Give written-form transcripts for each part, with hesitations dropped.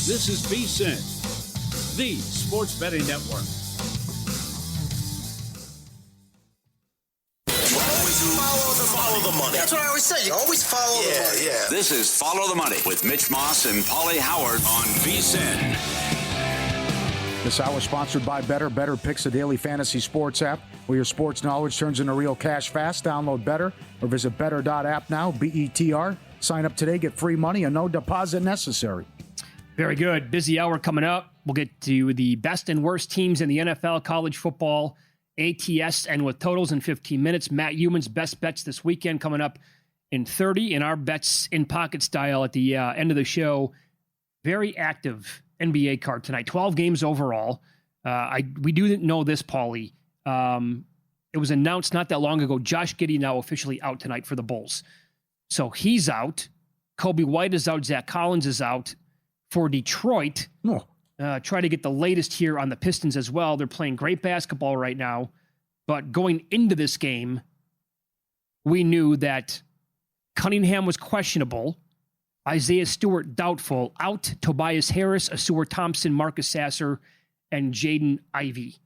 This is VSiN, the sports betting network. Follow the money. That's what I always say. You always follow the money. Yeah. This is Follow the Money with Mitch Moss and Pauly Howard on VSiN. This hour is sponsored by Better. Better picks a daily fantasy sports app where your sports knowledge turns into real cash fast. Download Better or visit better.app now, BETR. Sign up today, get free money and no deposit necessary. Very good. Busy hour coming up. We'll get to the best and worst teams in the NFL, college football, ATS, and with totals in 15 minutes. Matt Youmans' best bets this weekend coming up in 30, and our bets in pocket style at the end of the show. Very active NBA card tonight. 12 games overall. We do know this, Pauly. It was announced not that long ago. Josh Giddey now officially out tonight for the Bulls. So he's out. Kobe White is out. Zach Collins is out for Detroit. Try to get the latest here on the Pistons as well. They're playing great basketball right now. But going into this game, we knew that Cunningham was questionable. Isaiah Stewart doubtful. Out Tobias Harris, Asur Thompson, Marcus Sasser, and Jaden Ivey.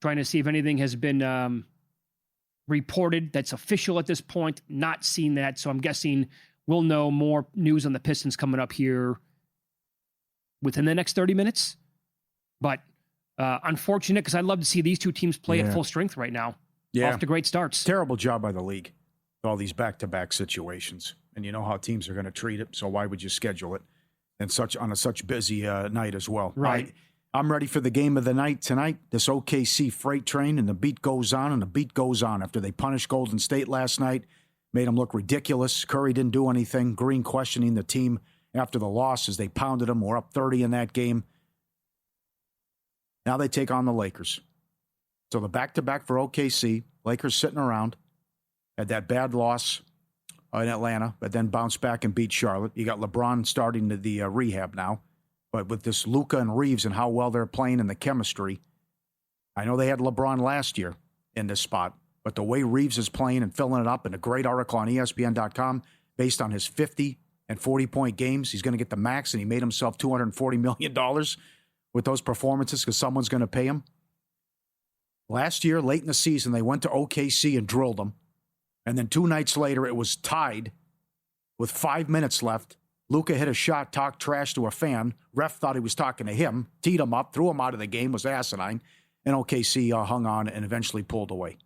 Trying to see if anything has been reported that's official at this point. Not seen that, so I'm guessing we'll know more news on the Pistons coming up here within the next 30 minutes. But unfortunate, because I'd love to see these two teams play at full strength right now. Off to great starts. Terrible job by the league. All these back-to-back situations. And you know how teams are going to treat it, so why would you schedule it and on a such busy night as well? Right. I'm ready for the game of the night tonight, this OKC freight train, and the beat goes on, and the beat goes on after they punished Golden State last night, made them look ridiculous. Curry didn't do anything. Green questioning the team after the loss as they pounded them. We're up 30 in that game. Now they take on the Lakers. So the back-to-back for OKC, Lakers sitting around, had that bad loss in Atlanta, but then bounced back and beat Charlotte. You got LeBron starting the rehab now. But with this Luka and Reeves and how well they're playing and the chemistry, I know they had LeBron last year in this spot, but the way Reeves is playing and filling it up, and a great article on ESPN.com based on his 50 and 40-point games, he's going to get the max, and he made himself $240 million with those performances because someone's going to pay him. Last year, late in the season, they went to OKC and drilled them. And then 2 nights later, it was tied with 5 minutes left. Luka hit a shot, talked trash to a fan. Ref thought he was talking to him, teed him up, threw him out of the game, was asinine. And OKC hung on and eventually pulled away.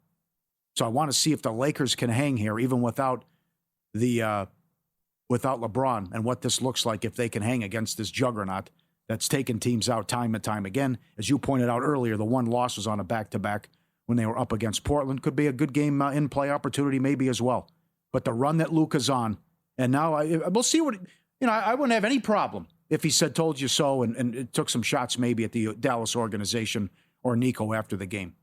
So I want to see if the Lakers can hang here, even without LeBron, and what this looks like if they can hang against this juggernaut that's taken teams out time and time again. As you pointed out earlier, the one loss was on a back-to-back when they were up against Portland. Could be a good game in play opportunity maybe as well. But the run that Luka's on, and now we'll see what, I wouldn't have any problem if he said, told you so, and it took some shots maybe at the Dallas organization or Nico after the game.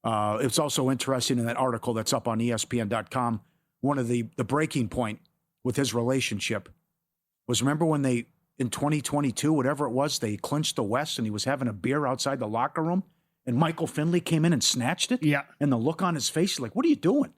It's also interesting in that article that's up on ESPN.com, one of the breaking point with his relationship was, remember when they, in 2022, whatever it was, they clinched the West and he was having a beer outside the locker room and Michael Finley came in and snatched it? Yeah. And the look on his face, like, what are you doing?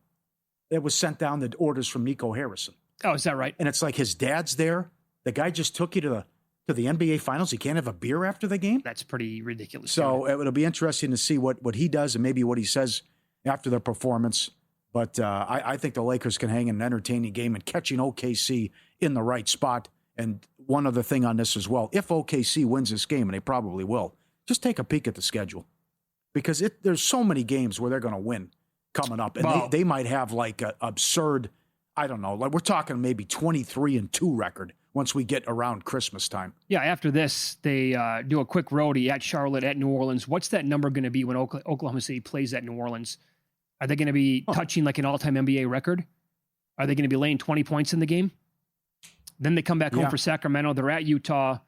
It was sent down the orders from Nico Harrison. Oh, is that right? And it's like his dad's there. The guy just took you to the NBA Finals. He can't have a beer after the game? That's pretty ridiculous. So it'll be interesting to see what he does and maybe what he says after the performance. But I think the Lakers can hang in an entertaining game and catching OKC in the right spot. And one other thing on this as well, if OKC wins this game, and they probably will, just take a peek at the schedule. Because there's so many games where they're going to win coming up. And they might have like an absurd, I don't know, like we're talking maybe 23-2 record once we get around Christmas time. Yeah, after this, they do a quick roadie at Charlotte, at New Orleans. What's that number going to be when Oklahoma City plays at New Orleans? Are they going to be touching like an all-time NBA record? Are they going to be laying 20 points in the game? Then they come back home for Sacramento. They're at Utah.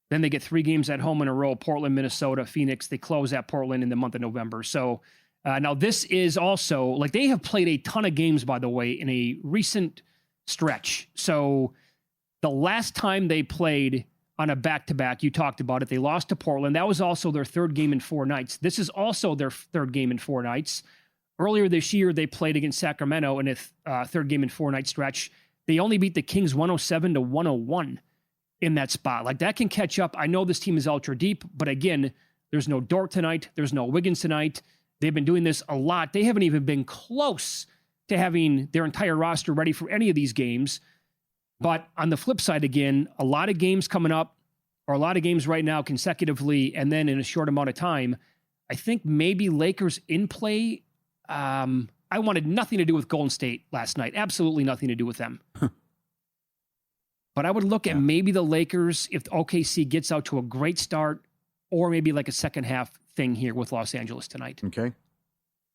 Then they get 3 games at home in a row, Portland, Minnesota, Phoenix. They close at Portland in the month of November. So now this is also, like, they have played a ton of games, by the way, in a recent stretch. So the last time they played on a back-to-back, you talked about it, they lost to Portland. That was also their 3rd game in 4 nights. This is also their 3rd game in 4 nights. Earlier this year, they played against Sacramento in a 3rd game in 4 night stretch. They only beat the Kings 107-101. in that spot. Like that can catch up. I know this team is ultra deep, but again, there's no Dort tonight. There's no Wiggins tonight. They've been doing this a lot. They haven't even been close to having their entire roster ready for any of these games. But on the flip side, again, a lot of games coming up, or a lot of games right now consecutively, and then in a short amount of time. I think maybe Lakers in play. I wanted nothing to do with Golden State last night. Absolutely nothing to do with them. But I would look at maybe the Lakers if OKC gets out to a great start, or maybe like a second half thing here with Los Angeles tonight. Okay.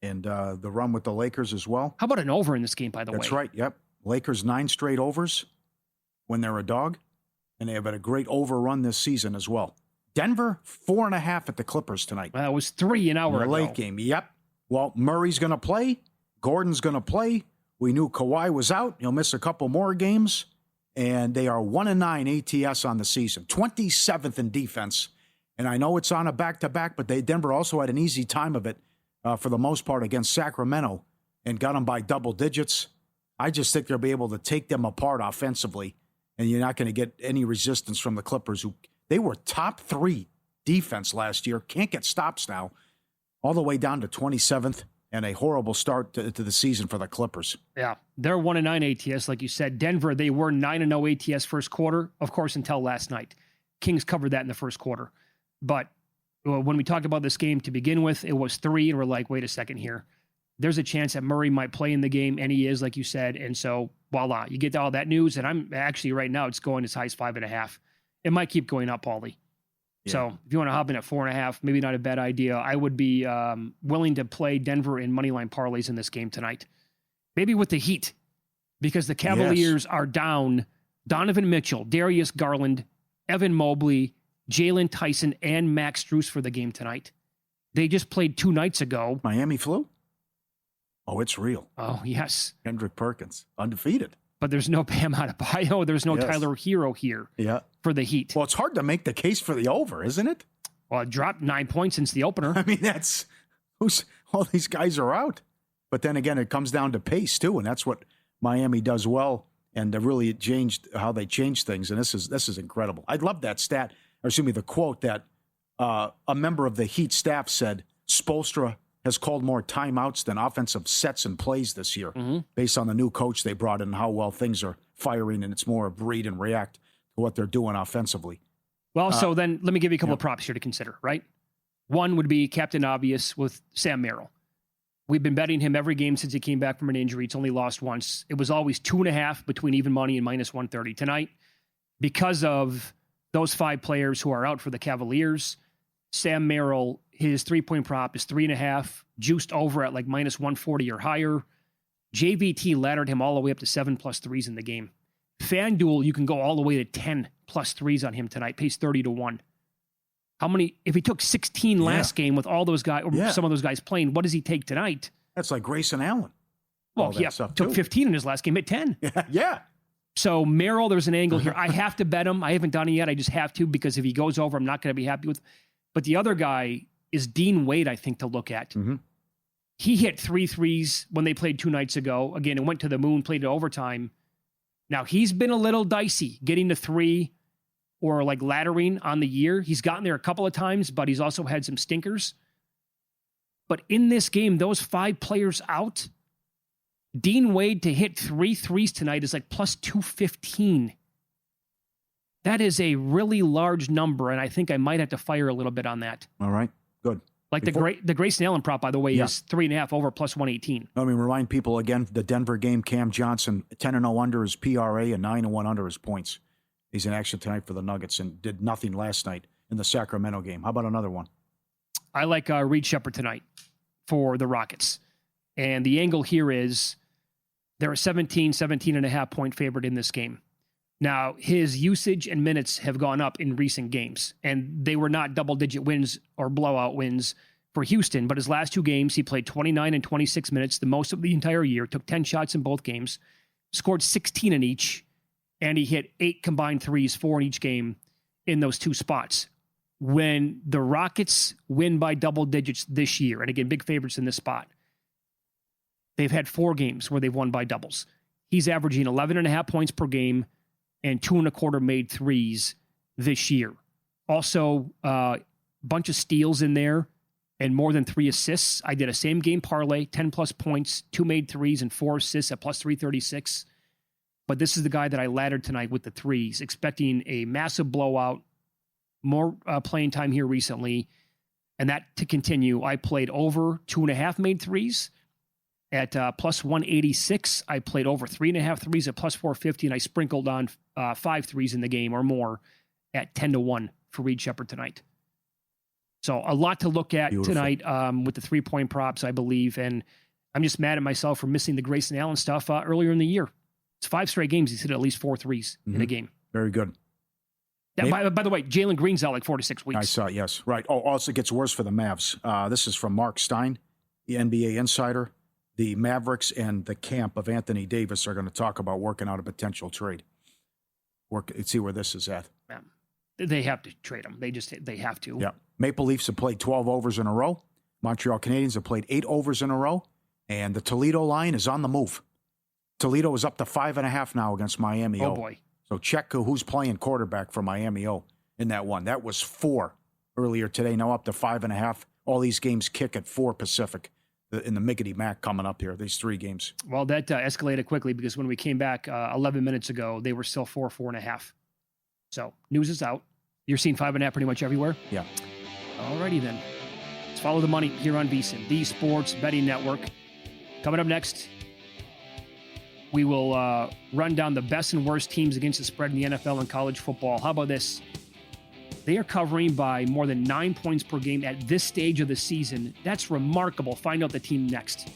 And the run with the Lakers as well. How about an over in this game, by the way? That's right. Yep. Lakers 9 straight overs when they're a dog. And they have had a great overrun this season as well. Denver, 4.5 at the Clippers tonight. Well, it was 3 an hour ago. Late game. Yep. Well, Murray's going to play. Gordon's going to play. We knew Kawhi was out. He'll miss a couple more games. And they are 1-9 ATS on the season. 27th in defense. And I know it's on a back-to-back, but Denver also had an easy time of it for the most part against Sacramento and got them by double digits. I just think they'll be able to take them apart offensively, and you're not going to get any resistance from the Clippers, who they were top 3 defense last year. Can't get stops now, all the way down to 27th, and a horrible start to the season for the Clippers. Yeah, they're 1-9 ATS, like you said. Denver, they were 9-0 ATS first quarter, of course, until last night. Kings covered that in the first quarter. But when we talked about this game to begin with, it was 3, and we're like, wait a second here. There's a chance that Murray might play in the game, and he is, like you said. And so, voila, you get all that news, and I'm actually right now, it's going as high as 5.5. It might keep going up, Pauly. Yeah. So if you want to hop in at 4.5, maybe not a bad idea. I would be willing to play Denver in moneyline parlays in this game tonight. Maybe with the Heat, because the Cavaliers are down Donovan Mitchell, Darius Garland, Evan Mobley, Jalen Tyson, and Max Strus for the game tonight. They just played 2 nights ago. Miami flu? Oh, it's real. Oh, yes. Kendrick Perkins, undefeated. But there's no Bam Adebayo. There's no Tyler Hero here for the Heat. Well, it's hard to make the case for the over, isn't it? Well, it dropped 9 points since the opener. I mean, all these guys are out. But then again, it comes down to pace, too, and that's what Miami does well. And really it changed how they changed things, and this is incredible. I'd love that stat. Or excuse me, the quote that a member of the Heat staff said, Spoelstra has called more timeouts than offensive sets and plays this year, based on the new coach they brought in and how well things are firing, and it's more of read and react to what they're doing offensively. Well, so then let me give you a couple of props here to consider, right? One would be Captain Obvious with Sam Merrill. We've been betting him every game since he came back from an injury. It's only lost once. It was always 2.5 between even money and minus 130. Tonight, because of those 5 players who are out for the Cavaliers, Sam Merrill, his 3-point prop is 3.5, juiced over at like minus 140 or higher. JVT laddered him all the way up to 7+ 3s in the game. FanDuel, you can go all the way to 10+ 3s on him tonight, pays 30-1. How many, if he took 16 last game with all those guys, or some of those guys playing, what does he take tonight? That's like Grayson Allen. Well, took 15 in his last game, hit 10. Yeah. So Merrill, there's an angle here. I have to bet him. I haven't done it yet. I just have to, because if he goes over, I'm not going to be happy with. But the other guy is Dean Wade, I think, to look at. He hit 3 threes when they played 2 nights ago. Again, it went to the moon, played it overtime. Now, he's been a little dicey getting to 3 or like laddering on the year. He's gotten there a couple of times, but he's also had some stinkers. But in this game, those 5 players out, Dean Wade to hit 3 threes tonight is like plus 215. That is a really large number, and I think I might have to fire a little bit on that. All right, good. Like the Grayson Allen prop, by the way, is 3.5 over plus 118. Let me remind people again, the Denver game, Cam Johnson, 10-0 under his PRA and 9-1 under his points. He's in action tonight for the Nuggets and did nothing last night in the Sacramento game. How about another one? I like Reed Shepherd tonight for the Rockets. And the angle here is they're a 17.5 point favorite in this game. Now, his usage and minutes have gone up in recent games, and they were not double-digit wins or blowout wins for Houston, but his last 2 games, he played 29 and 26 minutes, the most of the entire year, took 10 shots in both games, scored 16 in each, and he hit 8 combined threes, 4 in each game in those 2 spots. When the Rockets win by double digits this year, and again, big favorites in this spot, they've had 4 games where they've won by doubles. He's averaging 11.5 points per game, and 2.25 made threes this year. Also, bunch of steals in there and more than 3 assists. I did a same game parlay, 10 plus points, 2 made threes and 4 assists at plus 336. But this is the guy that I laddered tonight with the threes, expecting a massive blowout, more playing time here recently. And that to continue, I played over 2.5 made threes at plus 186. I played over 3.5 threes at plus 450, and I sprinkled on 5 threes in the game or more at 10-1 for Reed Shepherd tonight. So a lot to look at tonight with the 3-point props, I believe. And I'm just mad at myself for missing the Grayson Allen stuff earlier in the year. It's 5 straight games. He's hit at least 4 threes in a game. Very good. By the way, Jalen Green's out like 4 to 6 weeks. I saw it, yes. Right. Oh, also gets worse for the Mavs. This is from Mark Stein, the NBA insider. The Mavericks and the camp of Anthony Davis are going to talk about working out a potential trade. See where this is at. They have to trade him. They have to. Yeah. Maple Leafs have played 12 overs in a row. Montreal Canadiens have played 8 overs in a row. And the Toledo line is on the move. Toledo is up to 5.5 now against Miami. Oh, boy. So check who's playing quarterback for Miami in that one. That was 4 earlier today, now up to 5.5. All these games kick at 4 Pacific in the Miggity Mac coming up here, these 3 games. Well, that escalated quickly because when we came back 11 minutes ago, they were still 4.5. So news is out. You're seeing 5.5 pretty much everywhere? Yeah. All righty then. Let's follow the money here on VSiN, the Sports Betting Network. Coming up next, we will run down the best and worst teams against the spread in the NFL and college football. How about this? They are covering by more than 9 points per game at this stage of the season. That's remarkable. Find out the team next.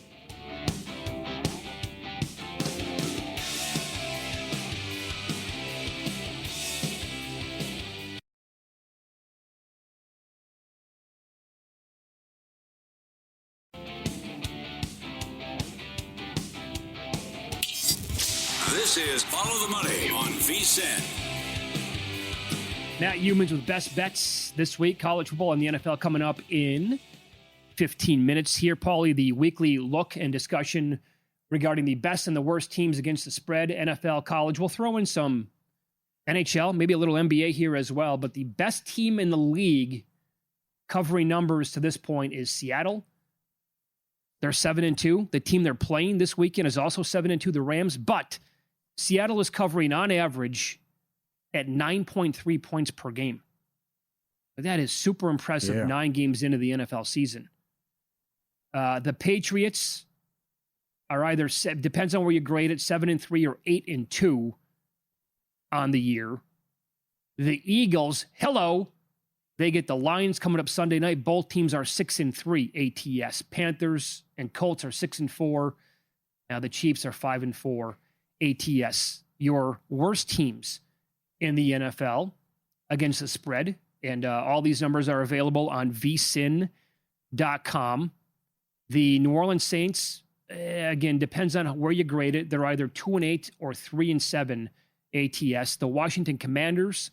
This is Follow the Money on VSiN. Matt Youmans with best bets this week. College football and the NFL coming up in 15 minutes here. Pauly, the weekly look and discussion regarding the best and the worst teams against the spread, NFL, college. We'll throw in some NHL, maybe a little NBA here as well. But the best team in the league covering numbers to this point is Seattle. They're 7-2. The team they're playing this weekend is also 7-2, the Rams. But Seattle is covering on average at 9.3 points per game. That is super impressive 9 games into the NFL season. The Patriots are either, depends on where you grade it, 7-3 or 8-2 on the year. The Eagles, they get the Lions coming up Sunday night. Both teams are 6-3 ATS. Panthers and Colts are 6-4. Now the Chiefs are 5-4 ATS. Your worst teams in the NFL against the spread. And all these numbers are available on vsin.com. The New Orleans Saints, again, depends on where you grade it. They're either 2-8 or 3-7 ATS. The Washington Commanders,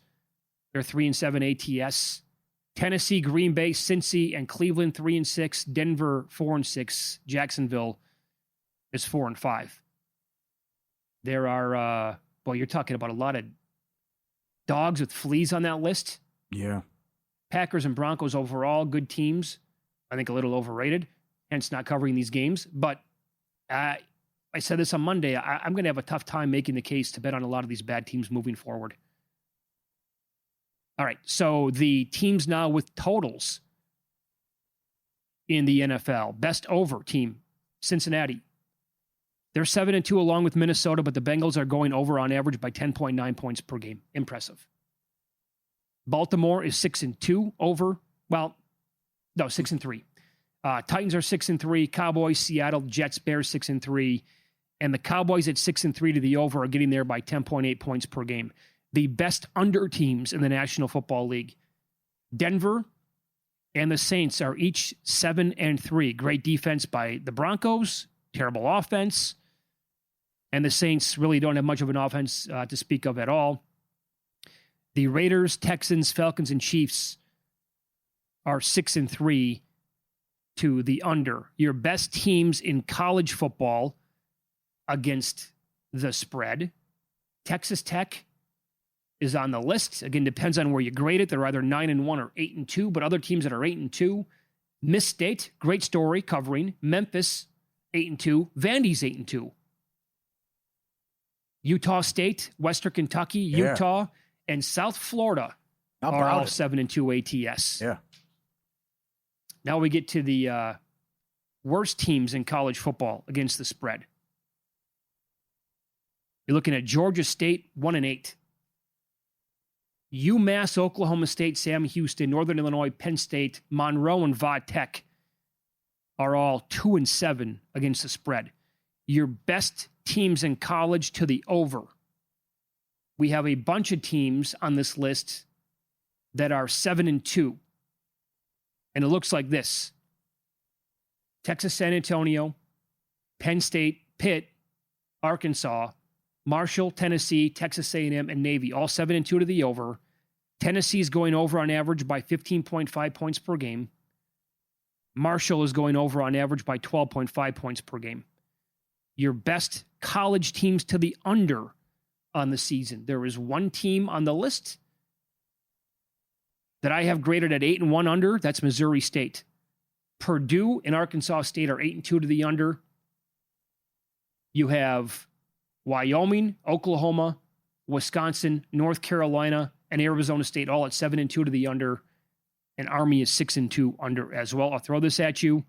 they're 3-7 ATS. Tennessee, Green Bay, Cincy, and Cleveland 3-6. Denver 4-6. Jacksonville is 4-5. There are, you're talking about a lot of dogs with fleas on that list. Yeah. Packers and Broncos overall, good teams. I think a little overrated, hence not covering these games. But I said this on Monday. I'm going to have a tough time making the case to bet on a lot of these bad teams moving forward. All right, so the teams now with totals in the NFL. Best over team, Cincinnati. They're 7-2 along with Minnesota, but the Bengals are going over on average by 10.9 points per game. Impressive. Baltimore is 6-2 over. 6-3. Titans are 6-3. Cowboys, Seattle, Jets, Bears 6-3. And the Cowboys at 6-3 to the over are getting there by 10.8 points per game. The best under teams in the National Football League. Denver and the Saints are each 7-3. Great defense by the Broncos. Terrible offense. And the Saints really don't have much of an offense to speak of at all. The Raiders, Texans, Falcons, and Chiefs are 6-3 to the under. Your best teams in college football against the spread. Texas Tech is on the list. Again, depends on where you grade it. They're either 9-1 or 8-2, but other teams that are 8-2. Miss State, great story covering. Memphis, 8-2. Vandy's 8-2. Utah State, Western Kentucky, Utah, and South Florida are all 7-2 ATS. Yeah. Now we get to the worst teams in college football against the spread. You're looking at Georgia State, 1-8. UMass, Oklahoma State, Sam Houston, Northern Illinois, Penn State, Monroe, and Va Tech are all 2-7 against the spread. Your best teams in college to the over. We have a bunch of teams on this list that are 7-2. And it looks like this. Texas San Antonio, Penn State, Pitt, Arkansas, Marshall, Tennessee, Texas A&M, and Navy, all 7-2 to the over. Tennessee's going over on average by 15.5 points per game. Marshall is going over on average by 12.5 points per game. Your best college teams to the under on the season. There is one team on the list that I have graded at 8-1 under. That's Missouri State. Purdue and Arkansas State are 8-2 to the under. You have Wyoming, Oklahoma, Wisconsin, North Carolina, and Arizona State all at 7-2 to the under. And Army is 6-2 under as well. I'll throw this at you.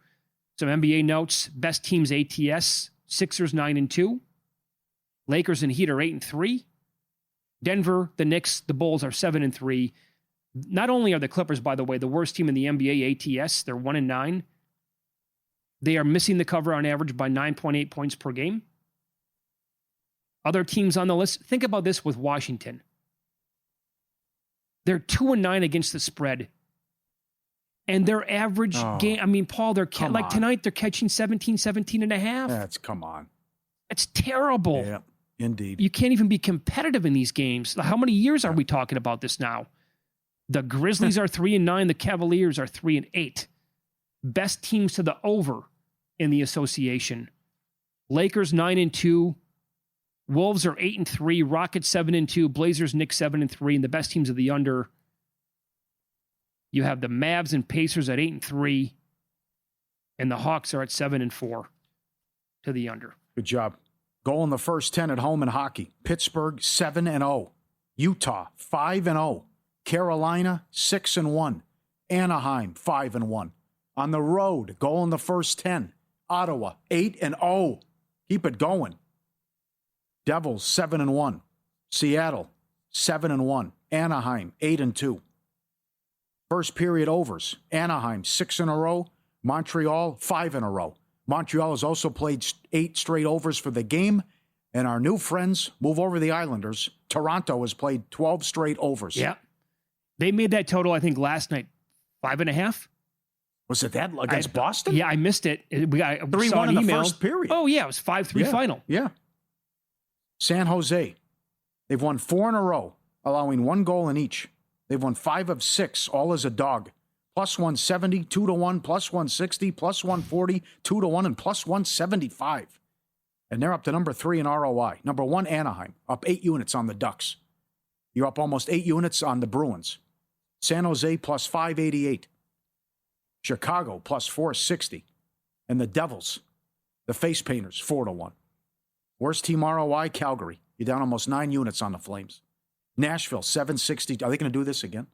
Some NBA notes. Best teams ATS. Sixers 9-2. Lakers and Heat are 8-3. Denver, the Knicks, the Bulls are 7-3. Not only are the Clippers, by the way, the worst team in the NBA ATS, they're 1-9. They are missing the cover on average by 9.8 points per game. Other teams on the list, think about this with Washington. They're 2-9 against the spread. And their average game, I mean, Paul, they're like tonight, they're catching 17 and a half. That's, come on. It's terrible. Yeah, indeed. You can't even be competitive in these games. How many years are we talking about this now? The Grizzlies are 3-9. The Cavaliers are 3-8. Best teams to the over in the association. Lakers 9-2. Wolves are 8-3. Rockets 7-2. Blazers, Knicks 7-3. And the best teams of the under. You have the Mavs and Pacers at 8-3. And the Hawks are at 7-4 to the under. Good job. Goal in the first 10 at home in hockey. Pittsburgh 7-0. Utah 5-0. Carolina 6-1. Anaheim 5-1. On the road, goal in the first 10. Ottawa 8-0. Keep it going. Devils 7-1. Seattle 7-1. Anaheim 8-2. First period overs. Anaheim 6 in a row. Montreal 5 in a row. Montreal has also played 8 straight overs for the game. And our new friends move over the Islanders. Toronto has played 12 straight overs. Yeah. They made that total, I think, last night. 5.5? Was it that against Boston? Yeah, I missed it. We got 3-1 in the first period. Oh, yeah. It was 5-3 final. Yeah. San Jose. They've won 4 in a row, allowing 1 goal in each. They've won 5 of 6, all as a dog. Plus 170, 2-1, plus 160, plus 140, 2-1, and plus 175. And they're up to number 3 in ROI. Number 1, Anaheim, up 8 units on the Ducks. You're up almost 8 units on the Bruins. San Jose plus 588. Chicago plus 460. And the Devils, the face painters, 4-1. Worst team ROI, Calgary. You're down almost 9 units on the Flames. Nashville, 760. Are they going to do this again?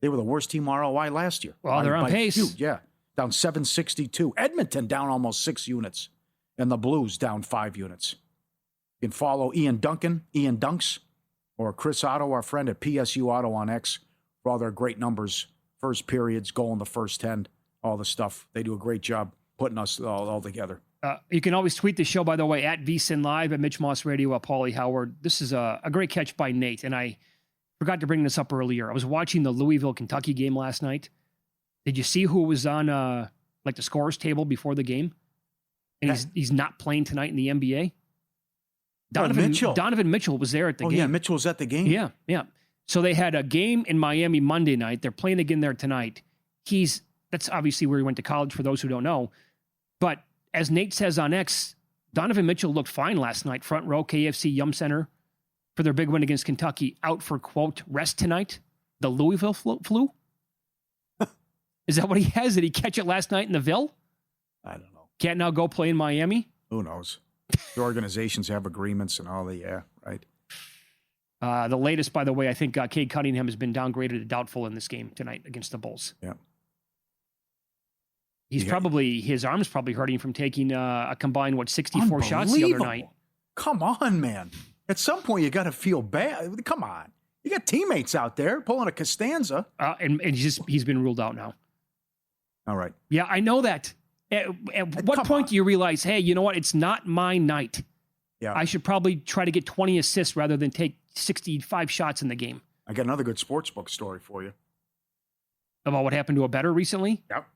They were the worst team ROI last year. Well, they're on pace. Huge, yeah, down 762. Edmonton down almost 6 units. And the Blues down 5 units. You can follow Ian Duncan, Ian Dunks, or Chris Otto, our friend at PSU Auto on X, for all their great numbers, first periods, goal in the first 10, all the stuff. They do a great job putting us all together. You can always tweet the show, by the way, at VSiN Live, at Mitch Moss Radio, at Pauly Howard. This is a great catch by Nate, and I forgot to bring this up earlier. I was watching the Louisville-Kentucky game last night. Did you see who was on the scorers table before the game? And he's not playing tonight in the NBA? Donovan Mitchell was there at the game. Oh, yeah, Mitchell was at the game? Yeah. So they had a game in Miami Monday night. They're playing again there tonight. That's obviously where he went to college, for those who don't know. But as Nate says on X, Donovan Mitchell looked fine last night. Front row, KFC Yum Center. for their big win against Kentucky out for, quote, rest tonight? The Louisville flu? Is that what he has? Did he catch it last night in the Ville? I don't know. Can't now go play in Miami? Who knows? The organizations have agreements and all right. The latest, by the way, I think Cade Cunningham has been downgraded to doubtful in this game tonight against the Bulls. Yeah. His arm's probably hurting from taking a combined, 64 shots the other night. Come on, man. At some point, you got to feel bad. Come on. You got teammates out there pulling a Costanza. And he's been ruled out now. All right. Yeah, I know that. At what point do you realize, hey, you know what? It's not my night. Yeah. I should probably try to get 20 assists rather than take 65 shots in the game. I got another good sportsbook story for you. About what happened to a bettor recently? Yep.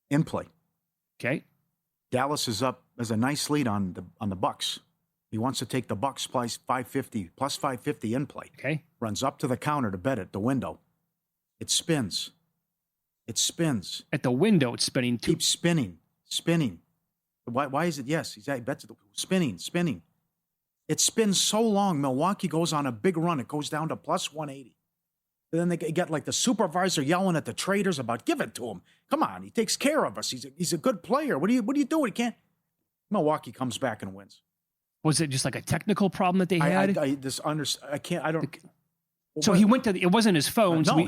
In play. Okay. Dallas is up as a nice lead on the Bucks. He wants to take the Bucks plus 550 in play. Okay. Runs up to the counter to bet at the window. It spins. At the window, it's spinning too. Keeps spinning. Why is it? Yes, he bets spinning. It spins so long, Milwaukee goes on a big run. It goes down to plus 180. And then they get like the supervisor yelling at the traders about, give it to him. Come on, he takes care of us. He's a good player. What are you doing? He can't. Milwaukee comes back and wins. Was it just like a technical problem that they had? So he went to it wasn't his phone. No,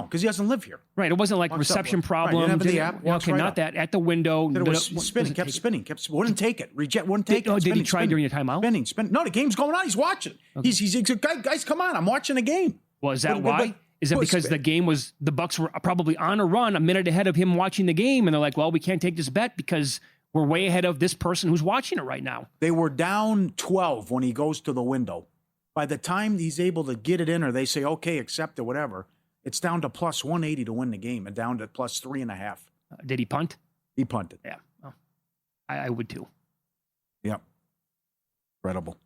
because he doesn't live here. Right. It wasn't like reception problem. Right, didn't have the app. Okay, not that. At the window. It was spinning, kept spinning. Wouldn't take it. Wouldn't take it. Did he try during a timeout? Spinning. No, the game's going on. He's watching. Okay. He's guys, come on. I'm watching a game. Well, is that why? Is it because the Bucks were probably on a run a minute ahead of him watching the game, and they're like, well, we can't take this bet because we're way ahead of this person who's watching it right now. They were down 12 when he goes to the window. By the time he's able to get it in, or they say, okay, accept it, whatever, it's down to plus 180 to win the game and down to plus 3.5. Did he punt? He punted. Yeah. Oh, I would too. Yeah. Incredible.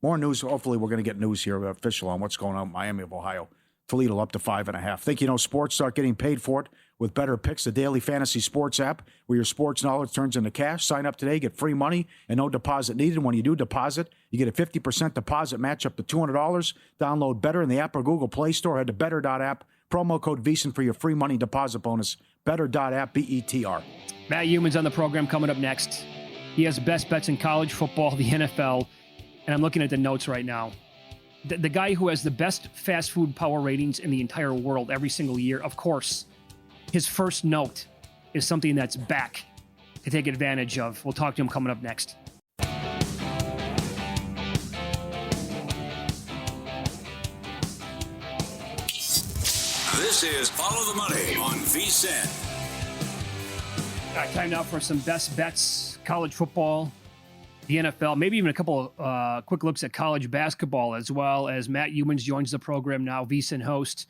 More news. Hopefully we're going to get news here official on what's going on in Miami of Ohio. Toledo up to 5.5. Think you know sports? Start getting paid for it with Better Picks, the daily fantasy sports app where your sports knowledge turns into cash. Sign up today, get free money, and no deposit needed. When you do deposit, you get a 50% deposit match up to $200. Download Better in the app or Google Play Store. Head to better.app. Promo code VSiN for your free money deposit bonus. Better.app, BETR. Matt Youmans on the program coming up next. He has best bets in college football, the NFL, and I'm looking at the notes right now. The guy who has the best fast food power ratings in the entire world every single year, of course, his first note is something that's back to take advantage of. We'll talk to him coming up next. This is Follow the Money on VSiN. All right, time now for some best bets, college football, the NFL, maybe even a couple of quick looks at college basketball as well, as Matt Youmans joins the program now, VSiN host,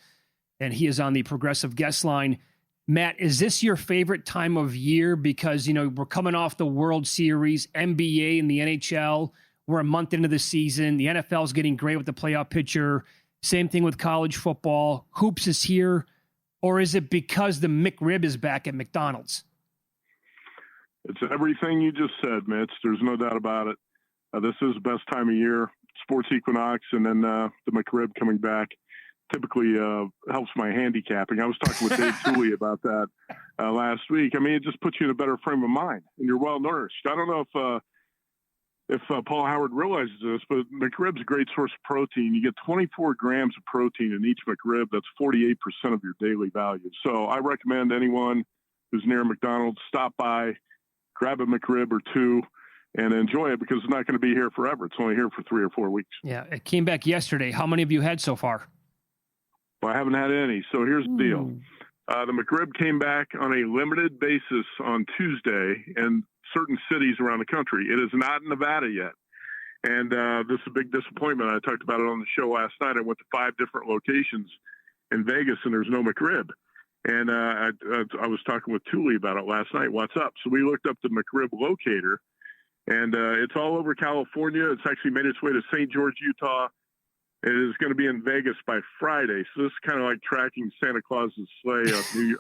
and he is on the progressive guest line. Matt, is this your favorite time of year? Because, you know, we're coming off the World Series, NBA and the NHL. We're a month into the season. The NFL is getting great with the playoff picture. Same thing with college football. Hoops is here. Or is it because the McRib is back at McDonald's? It's everything you just said, Mitch. There's no doubt about it. This is the best time of year. Sports equinox and then the McRib coming back typically helps my handicapping. I was talking with Dave Pauly about that last week. I mean, it just puts you in a better frame of mind, and you're well nourished. I don't know if Paul Howard realizes this, but McRib's a great source of protein. You get 24 grams of protein in each McRib. That's 48% of your daily value. So I recommend anyone who's near McDonald's, stop by, grab a McRib or two, and enjoy it because it's not going to be here forever. It's only here for 3 or 4 weeks. Yeah, it came back yesterday. How many have you had so far? Well, I haven't had any. So here's the deal. The McRib came back on a limited basis on Tuesday in certain cities around the country. It is not in Nevada yet. And this is a big disappointment. I talked about it on the show last night. I went to 5 different locations in Vegas, and there's no McRib. And I was talking with Pauly about it last night. What's up? So we looked up the McRib locator, and it's all over California. It's actually made its way to St. George, Utah. It is going to be in Vegas by Friday. So this is kind of like tracking Santa Claus's sleigh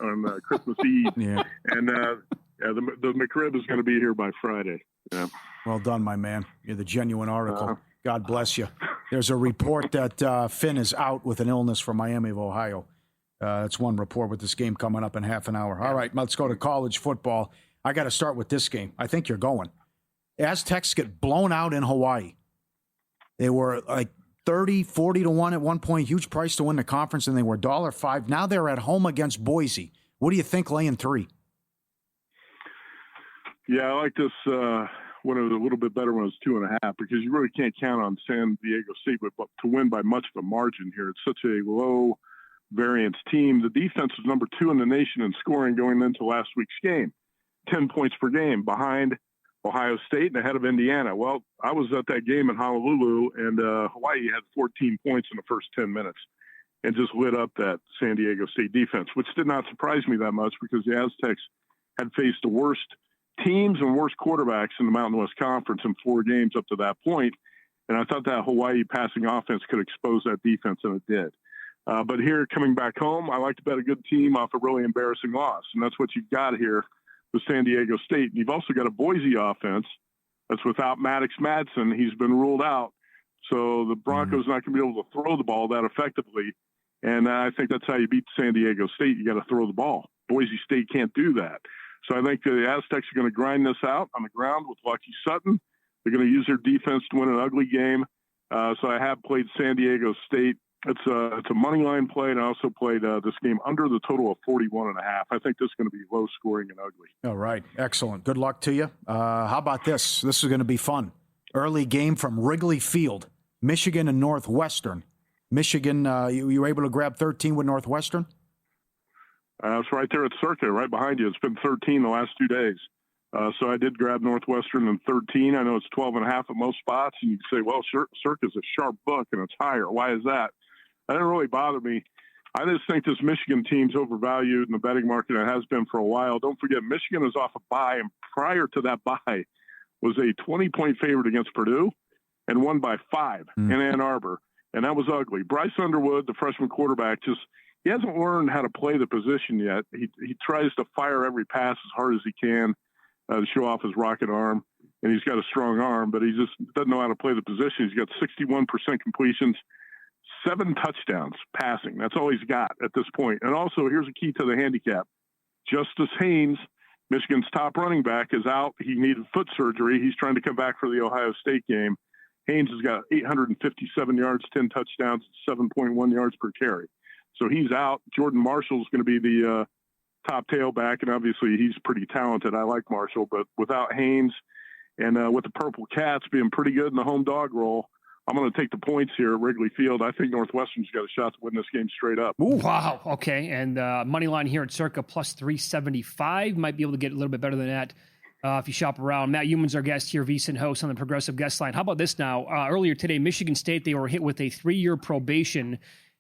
on Christmas Eve. Yeah. And the McRib is going to be here by Friday. Yeah. Well done, my man. You're the genuine article. God bless you. There's a report that Finn is out with an illness from Miami of Ohio. That's one report with this game coming up in half an hour. All right, let's go to college football. I got to start with this game. I think you're going. Aztecs get blown out in Hawaii. They were like 30, 40 to 1 at one point, huge price to win the conference, and they were $1.05. Now they're at home against Boise. What do you think laying 3? Yeah, I like this when it was a little bit better when it was 2.5, because you really can't count on San Diego State to win by much of a margin here. It's such a low variance team. The defense was number 2 in the nation in scoring going into last week's game, 10 points per game, behind Ohio State and ahead of Indiana. Well, I was at that game in Honolulu, and Hawaii had 14 points in the first 10 minutes and just lit up that San Diego State defense, which did not surprise me that much because the Aztecs had faced the worst teams and worst quarterbacks in the Mountain West Conference in 4 games up to that point. And I thought that Hawaii passing offense could expose that defense, and it did. But here, coming back home, I like to bet a good team off a really embarrassing loss. And that's what you've got here with San Diego State. And you've also got a Boise offense that's without Maddox Madsen. He's been ruled out. So the Broncos not going to be able to throw the ball that effectively. And I think that's how you beat San Diego State. You got to throw the ball. Boise State can't do that. So I think the Aztecs are going to grind this out on the ground with Lucky Sutton. They're going to use their defense to win an ugly game. So I have played San Diego State. It's a money line play, and I also played this game under the total of 41.5. I think this is going to be low scoring and ugly. All right, excellent. Good luck to you. How about this? This is going to be fun. Early game from Wrigley Field, Michigan and Northwestern. Michigan, you were able to grab 13 with Northwestern? It's right there at Circa, right behind you. It's been 13 the last 2 days. So I did grab Northwestern in 13. I know it's 12.5 at most spots. And you can say, well, Circa's a sharp book and it's higher. Why is that? That didn't really bother me. I just think this Michigan team's overvalued in the betting market. It has been for a while. Don't forget, Michigan is off a bye, and prior to that bye was a 20-point favorite against Purdue and won by 5 in Ann Arbor. And that was ugly. Bryce Underwood, the freshman quarterback, he hasn't learned how to play the position yet. He tries to fire every pass as hard as he can to show off his rocket arm, and he's got a strong arm, but he just doesn't know how to play the position. He's got 61% completions, 7 touchdowns passing. That's all he's got at this point. And also, here's a key to the handicap. Justice Haynes, Michigan's top running back, is out. He needed foot surgery. He's trying to come back for the Ohio State game. Haynes has got 857 yards, 10 touchdowns, 7.1 yards per carry. So he's out. Jordan Marshall's going to be the top tailback, and obviously he's pretty talented. I like Marshall, but without Haynes and with the Purple Cats being pretty good in the home dog role, I'm going to take the points here at Wrigley Field. I think Northwestern's got a shot to win this game straight up. Ooh, wow. Okay. And money line here at Circa plus 375. Might be able to get a little bit better than that if you shop around. Matt Youmans, our guest here, VSiN host on the Progressive Guest Line. How about this now? Earlier today, Michigan State, they were hit with a 3-year probation,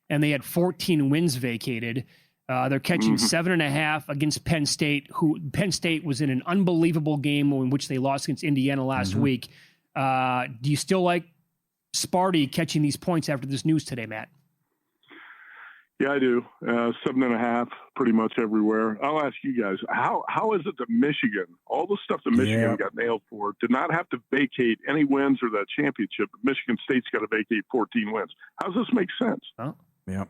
and they had 14 wins vacated. They're catching 7.5 against Penn State, who Penn State was in an unbelievable game in which they lost against Indiana last week. Do you still like Sparty catching these points after this news today, Matt? Yeah, I do. 7.5 pretty much everywhere. I'll ask you guys, how is it that Michigan, all the stuff that Michigan got nailed for, did not have to vacate any wins or that championship? Michigan State's got to vacate 14 wins. How does this make sense? Oh, yeah.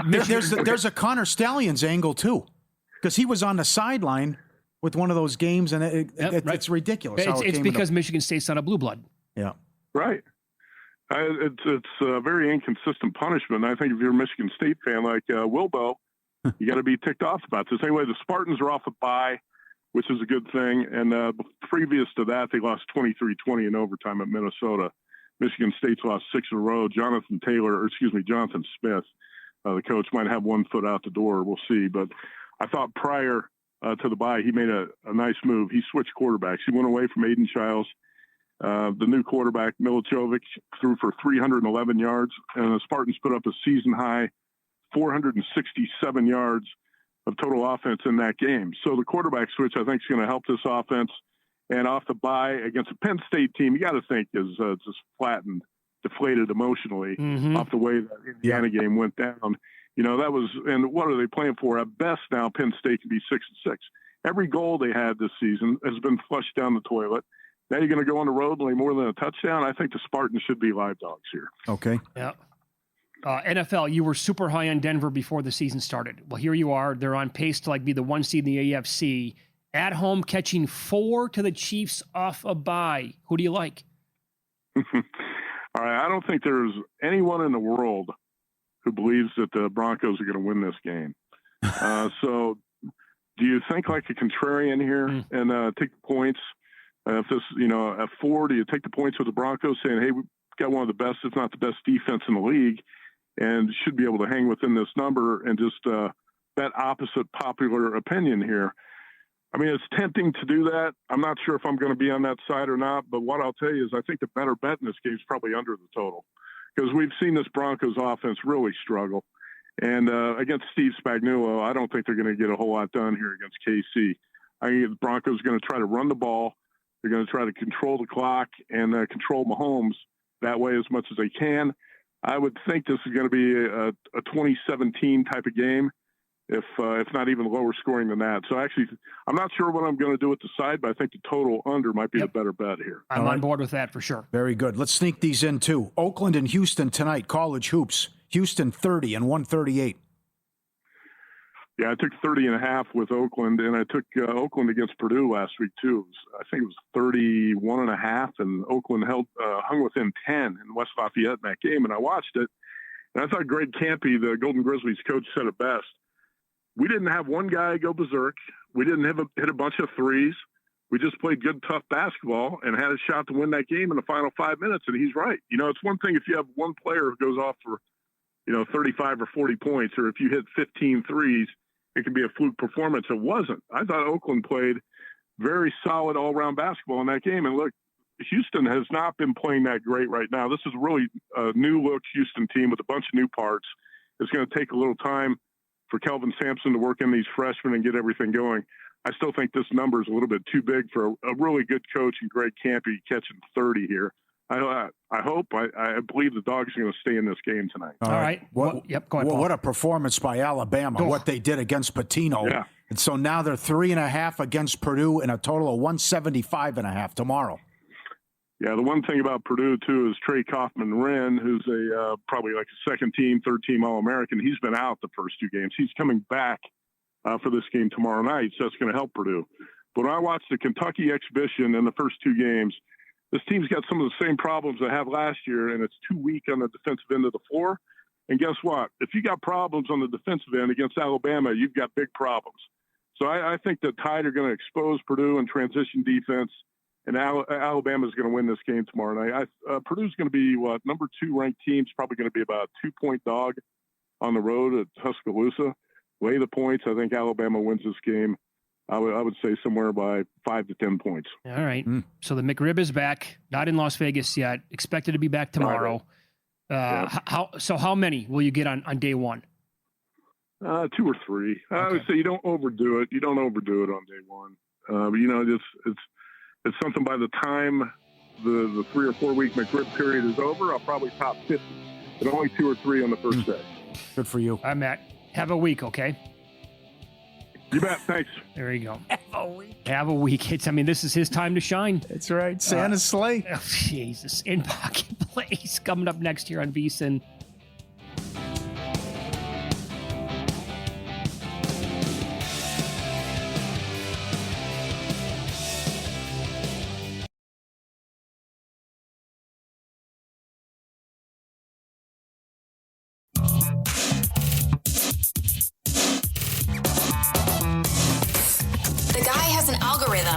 There's a Connor Stallions angle too, because he was on the sideline with one of those games, and it's ridiculous. It's because Michigan State's not a blue blood. Yeah, right. It's a very inconsistent punishment. I think if you're a Michigan State fan like Wilbo, you got to be ticked off about this. Anyway, the Spartans are off a bye, which is a good thing. And previous to that, they lost 23-20 in overtime at Minnesota. Michigan State's lost 6 in a row. Jonathan Smith, the coach, might have one foot out the door. We'll see. But I thought prior to the bye, he made a nice move. He switched quarterbacks. He went away from Aiden Childs. The new quarterback, Milichovic, threw for 311 yards, and the Spartans put up a season-high 467 yards of total offense in that game. So the quarterback switch, I think, is going to help this offense. And off the bye against a Penn State team, you got to think is just flattened, deflated emotionally off the way that Indiana game went down. You know, that was – and what are they playing for? At best now, Penn State can be 6-6. Every goal they had this season has been flushed down the toilet. Now you're going to go on the road and lay more than a touchdown. I think the Spartans should be live dogs here. Okay. Yeah. NFL, you were super high on Denver before the season started. Well, here you are. They're on pace to be the 1 seed in the AFC. At home, catching 4 to the Chiefs off a bye. Who do you like? All right. I don't think there's anyone in the world who believes that the Broncos are going to win this game. So do you think like a contrarian here and take the points? If this, at 4, do you take the points with the Broncos saying, hey, we've got one of the best, if not the best defense in the league, and should be able to hang within this number and just bet opposite popular opinion here? I mean, it's tempting to do that. I'm not sure if I'm going to be on that side or not, but what I'll tell you is I think the better bet in this game is probably under the total, because we've seen this Broncos offense really struggle. And against Steve Spagnuolo, I don't think they're going to get a whole lot done here against KC. I think the Broncos are going to try to run the ball. They're going to try to control the clock and control Mahomes that way as much as they can. I would think this is going to be a 2017 type of game, if not even lower scoring than that. So actually, I'm not sure what I'm going to do with the side, but I think the total under might be the better bet here. I'm on board with that for sure. Very good. Let's sneak these in too. Oakland and Houston tonight, college hoops. Houston 30 and 138. Yeah, I took 30.5 with Oakland, and I took Oakland against Purdue last week too. I think it was 31.5, and Oakland hung within 10 in West Lafayette in that game. And I watched it, and I thought Greg Campy, the Golden Grizzlies coach, said it best. We didn't have one guy go berserk. We didn't hit a bunch of threes. We just played good, tough basketball and had a shot to win that game in the final 5 minutes. And he's right. It's one thing if you have one player who goes off for 35 or 40 points, or if you hit 15 threes, it can be a fluke performance. It wasn't. I thought Oakland played very solid all-around basketball in that game. And look, Houston has not been playing that great right now. This is really a new-look Houston team with a bunch of new parts. It's going to take a little time for Kelvin Sampson to work in these freshmen and get everything going. I still think this number is a little bit too big for a really good coach and Greg Campy catching 30 here. I believe the Dogs are going to stay in this game tonight. All right. Go ahead, Paul. What a performance by Alabama, what they did against Patino. Yeah. And so now they're 3.5 against Purdue and a total of 175.5 tomorrow. Yeah, the one thing about Purdue, too, is Trey Kaufman-Wren, who's probably like a second-team, third-team All-American. He's been out the first 2 games. He's coming back for this game tomorrow night, so that's going to help Purdue. But when I watched the Kentucky exhibition in the first 2 games, this team's got some of the same problems they had last year, and it's too weak on the defensive end of the floor. And guess what? If you got problems on the defensive end against Alabama, you've got big problems. So I think the Tide are going to expose Purdue in transition defense, and Alabama's going to win this game tomorrow night. Purdue's going to be, number 2 ranked team's probably going to be about a 2-point dog on the road at Tuscaloosa. Lay the points. I think Alabama wins this game. I would say somewhere by 5 to 10 points. All right. So the McRib is back, not in Las Vegas yet. Expected to be back tomorrow. How many will you get on day one? 2 or 3. I would say you don't overdo it. You don't overdo it on day one. It's something by the time the 3 or 4 week McRib period is over, I'll probably top 50. But only 2 or 3 on the first day. Good for you. All right, Matt. Have a week, okay? You bet. Thanks. There you go. Have a week. This is his time to shine. That's right. Santa's sleigh. Oh, Jesus. In Pocket Plays coming up next year on VSiN.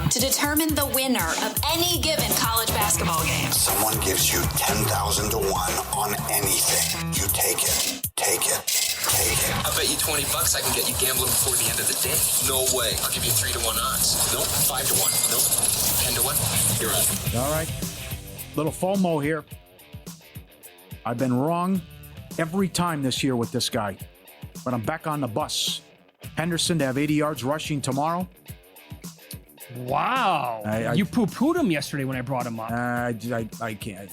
To determine the winner of any given college basketball game. Someone gives you 10,000 to 1 on anything. You take it. Take it. Take it. I bet you $20 I can get you gambling before the end of the day. No way. I'll give you 3 to 1 odds. Nope. 5 to 1. Nope. 10 to 1. You're on. All right. Little FOMO here. I've been wrong every time this year with this guy, but I'm back on the bus. Henderson to have 80 yards rushing tomorrow. Wow. You poo-pooed him yesterday when I brought him up. I can't.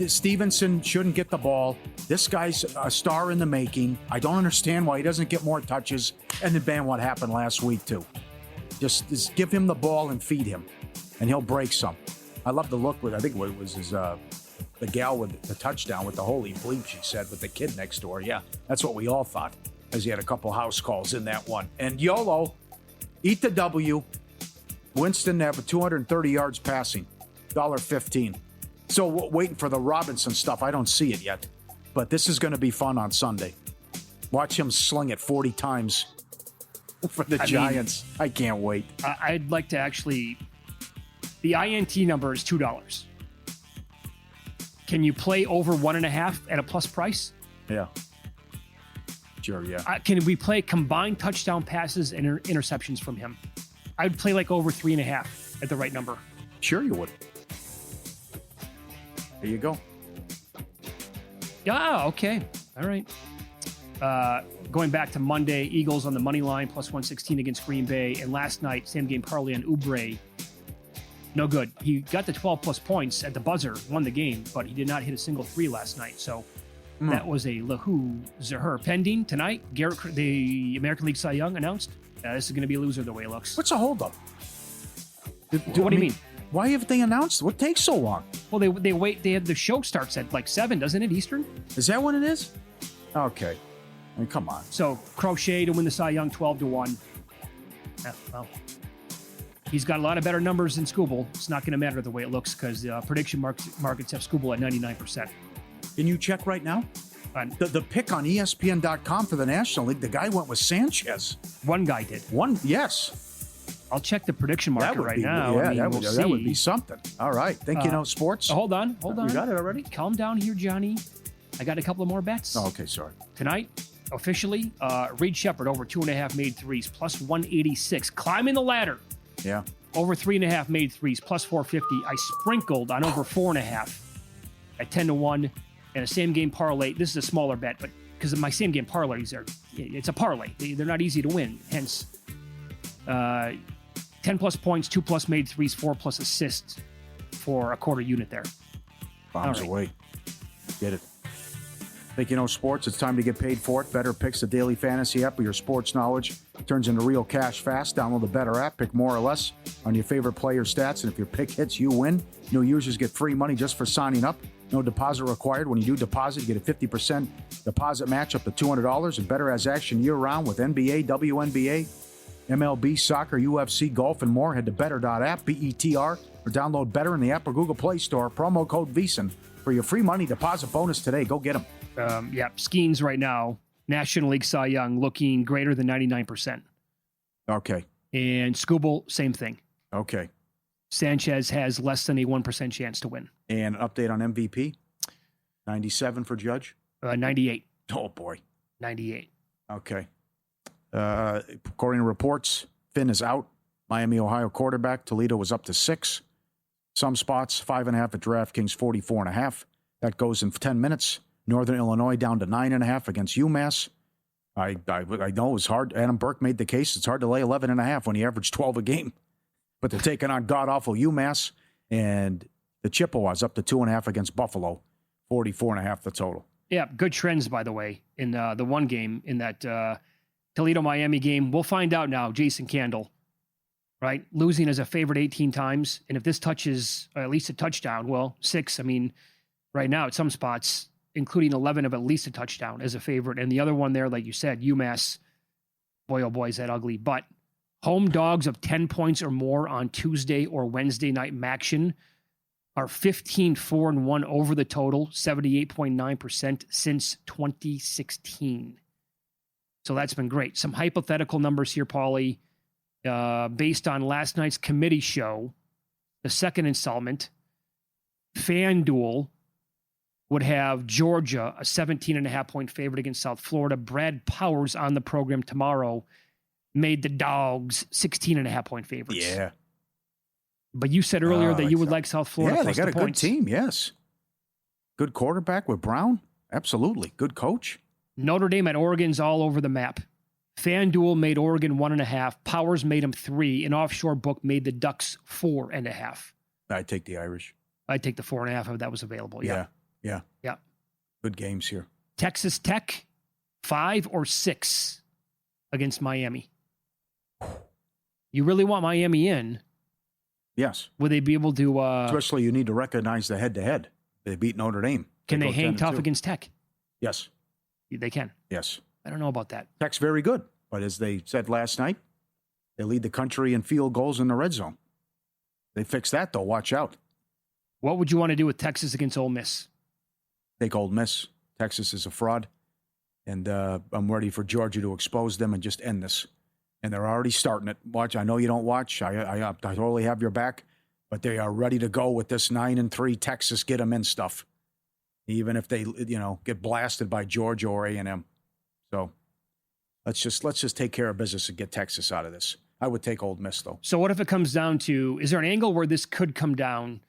Stevenson shouldn't get the ball. This guy's a star in the making. I don't understand why he doesn't get more touches. And then, what happened last week, too. Just give him the ball and feed him. and he'll break some. I love the look with, I think it was his, the gal with the touchdown with the holy bleep, she said, with the kid next door. Yeah, that's what we all thought, as he had a couple house calls in that one. And YOLO, eat the W. Winston have 230 yards passing, $1.15. So waiting for the Robinson stuff. I don't see it yet, but this is going to be fun on Sunday. Watch him sling it 40 times for the Giants. I can't wait. I'd like to actually... The INT number is $2. Can you play over 1.5 at a plus price? Yeah. Sure, yeah. Can we play combined touchdown passes and interceptions from him? I'd play like over 3.5 at the right number. Sure you would. There you go. Yeah, okay. All right. Going back to Monday, Eagles on the money line, plus 116 against Green Bay. And last night, same game parlay on Oubre. No good. He got the 12-plus points at the buzzer, won the game, but he did not hit a single 3 last night. So that was a Lahu Zahur. Pending tonight, the American League Cy Young announced. This is going to be a loser the way it looks. What's a holdup? What do you mean? Why haven't they announced? What takes so long? Well, they wait. They have the show starts at like 7, doesn't it, Eastern? Is that when it is? Okay. I mean, come on. So Crochet to win the Cy Young 12-1. Yeah, well, he's got a lot of better numbers than Scooble. It's not going to matter the way it looks because prediction markets have Scooble at 99%. Can you check right now? The pick on ESPN.com for the National League, the guy went with Sanchez. One guy did. Yes. I'll check the prediction market right now. Yeah, I mean, that would be something. All right. Think you know sports? Hold on. You got it already? Calm down here, Johnny. I got a couple of more bets. Oh, okay, sorry. Tonight, officially, Reed Shepard over 2.5 made threes, plus 186. Climbing the ladder. Yeah. Over 3.5 made threes, plus 450. I sprinkled on over 4.5 at 10-1 and a same game parlay. This is a smaller bet, but because my same game parlays it's a parlay. They're not easy to win. Hence, 10 plus points, 2 plus made threes, 4 plus assists for a quarter unit there. Bombs away. Get it. Think you know sports? It's time to get paid for it. Better Picks, the daily fantasy app where your sports knowledge turns into real cash fast. Download the Better app. Pick more or less on your favorite player stats. And if your pick hits, you win. New users get free money just for signing up. No deposit required. When you do deposit, you get a 50% deposit match up to $200. And Better has action year-round with NBA, WNBA, MLB, soccer, UFC, golf, and more. Head to better.app, BETR, or download Better in the App or Google Play Store. Promo code VSiN for your free money deposit bonus today. Go get them. Skeens right now, National League Cy Young looking greater than 99%. Okay. And Scooble, same thing. Okay. Sanchez has less than a 1% chance to win. And an update on MVP? 97 for Judge? 98. Oh, boy. 98. Okay. According to reports, Finn is out. Miami, Ohio quarterback. Toledo was up to 6. Some spots, 5.5 at DraftKings, 44.5. That goes in 10 minutes. Northern Illinois down to 9.5 against UMass. I know it's hard. Adam Burke made the case. It's hard to lay 11.5 when he averaged 12 a game. But they're taking on god-awful UMass. And the Chippewas up to 2.5 against Buffalo. 44.5 the total. Yeah, good trends, by the way, in the one game, in that Toledo-Miami game. We'll find out now, Jason Candle, right? Losing as a favorite 18 times. And if this touches at least a touchdown, well, 6. I mean, right now at some spots, including 11 of at least a touchdown as a favorite. And the other one there, like you said, UMass, boy, oh boy, is that ugly. But home dogs of 10 points or more on Tuesday or Wednesday night Maction are 15-4-1 over the total, 78.9% since 2016. So that's been great. Some hypothetical numbers here, Pauly, based on last night's committee show, the second installment, FanDuel would have Georgia, a 17.5-point favorite against South Florida. Brad Powers on the program tomorrow made the Dogs 16.5-point favorites. Yeah. But you said earlier that you would like South Florida. Yeah, plus they got the a points. good team, yes. Good quarterback with Brown. Absolutely. Good coach. Notre Dame at Oregon's all over the map. FanDuel made Oregon 1.5. Powers made them 3. An offshore book made the Ducks 4.5. I'd take the Irish. I'd take the 4.5 if that was available. Yeah. Good games here. Texas Tech, 5 or 6 against Miami. You really want Miami in. Yes. Will they be able to... Especially you need to recognize the head-to-head. They beat Notre Dame. Can they go hang 10-2. tough against Tech? Yes. They can. Yes. I don't know about that. Tech's very good. But as they said last night, they lead the country in field goals in the red zone. They fix that, though. Watch out. What would you want to do with Texas against Ole Miss? Take Ole Miss. Texas is a fraud. And I'm ready for Georgia to expose them and just end this. And they're already starting it. Watch. I know you don't watch. I totally have your back. But they are ready to go with this 9-3 Texas get them in stuff. Even if they, get blasted by Georgia or A&M. So let's just take care of business and get Texas out of this. I would take Ole Miss, though. So what if it comes down to, is there an angle where this could come down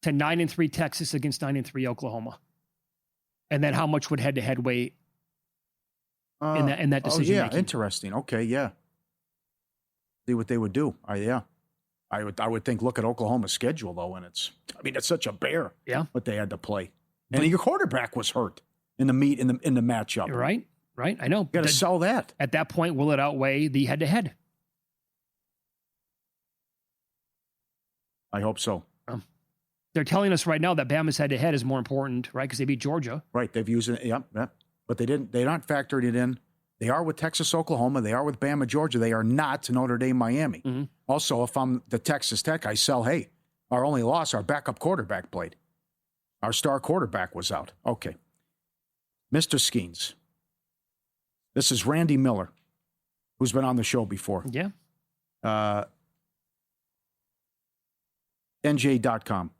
to 9-3 Texas against 9-3 Oklahoma? And then how much would head-to-head weigh in that decision making? Interesting. Okay, yeah. See what they would do. I would think, look at Oklahoma's schedule, though, and it's such a bear. Yeah. What they had to play. And your quarterback was hurt in the matchup. Right. I know. You got to sell that. At that point, will it outweigh the head-to-head? I hope so. They're telling us right now that Bama's head-to-head is more important, right? Because they beat Georgia. Right. They've used it. Yep. But they're not factored it in. They are with Texas, Oklahoma. They are with Bama, Georgia. They are not Notre Dame, Miami. Mm-hmm. Also, if I'm the Texas Tech, I sell, hey, our only loss, our backup quarterback played. Our star quarterback was out. Okay. Mr. Skeens. This is Randy Miller, who's been on the show before. Yeah. NJ.com.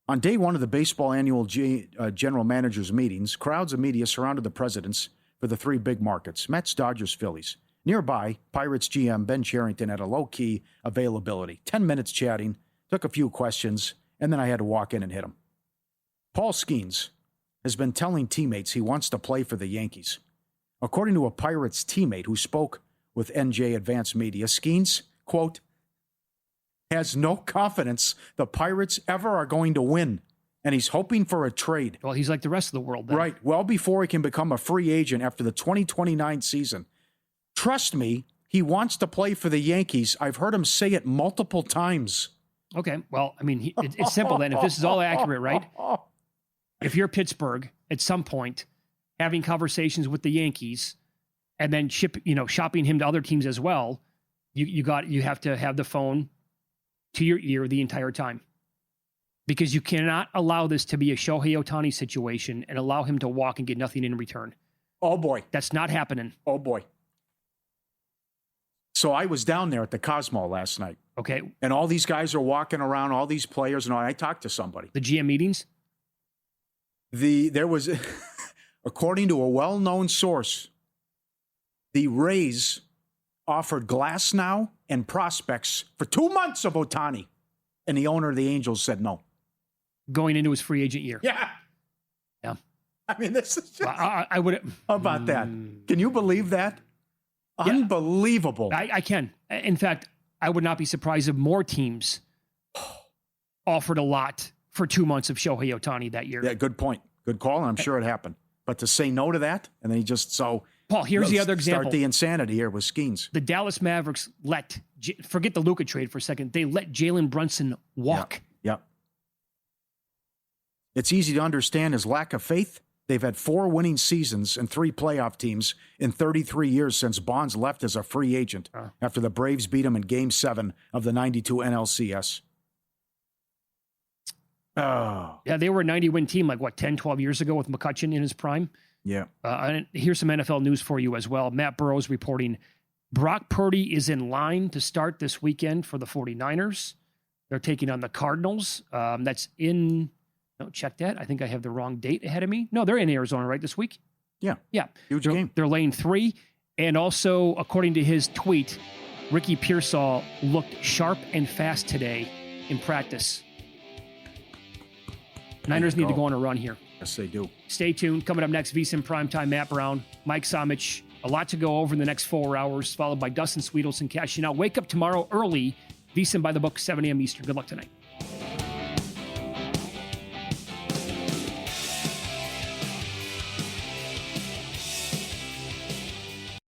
On day one of the baseball annual general managers meetings, crowds of media surrounded the presidents for the three big markets, Mets, Dodgers, Phillies. Nearby, Pirates GM Ben Cherington had a low-key availability. 10 minutes chatting, took a few questions, and then I had to walk in and hit him. Paul Skeens has been telling teammates he wants to play for the Yankees. According to a Pirates teammate who spoke with NJ Advanced Media, Skeens, quote, has no confidence the Pirates ever are going to win, and he's hoping for a trade. Well, he's like the rest of the world then. Right, well before he can become a free agent after the 2029 season. Trust me, he wants to play for the Yankees. I've heard him say it multiple times. Okay, well, it's simple then. If this is all accurate, right? If you're Pittsburgh at some point having conversations with the Yankees and then shopping him to other teams as well, you have to have the phone to your ear the entire time, because you cannot allow this to be a Shohei Ohtani situation and allow him to walk and get nothing in return. Oh boy. That's not happening. Oh boy. So I was down there at the Cosmo last night. Okay. And all these guys are walking around, all these players, and I talked to somebody. The GM meetings? There was, according to a well-known source, the Rays offered Glasnow and prospects for 2 months of Ohtani. And the owner of the Angels said no. Going into his free agent year. Yeah. Yeah. This is just... I would... How about that? Can you believe that? Yeah. Unbelievable. I can. In fact, I would not be surprised if more teams offered a lot for 2 months of Shohei Ohtani that year. Yeah, good point. Good call, and I'm sure it happened. But to say no to that, and then he just so... Paul, here's the other example. Start the insanity here with Skeens. The Dallas Mavericks forget the Luka trade for a second, they let Jalen Brunson walk. Yep. It's easy to understand his lack of faith. They've had 4 winning seasons and 3 playoff teams in 33 years since Bonds left as a free agent after the Braves beat him in Game 7 of the 92 NLCS. Oh. Yeah, they were a 90-win team 10, 12 years ago with McCutchen in his prime. Yeah. And here's some NFL news for you as well. Matt Burrows reporting Brock Purdy is in line to start this weekend for the 49ers. They're taking on the Cardinals. That's in... No, check that. I think I have the wrong date ahead of me. No, they're in Arizona, right, this week? Yeah. Yeah. Huge game. They're laying 3. And also, according to his tweet, Ricky Pearsall looked sharp and fast today in practice. Niners need to go on a run here. Yes, they do. Stay tuned. Coming up next, VSiN Primetime, Matt Brown, Mike Somich. A lot to go over in the next 4 hours, followed by Dustin Sweetelson cashing out. Wake up tomorrow early. VSiN by the book, 7 a.m. Eastern. Good luck tonight.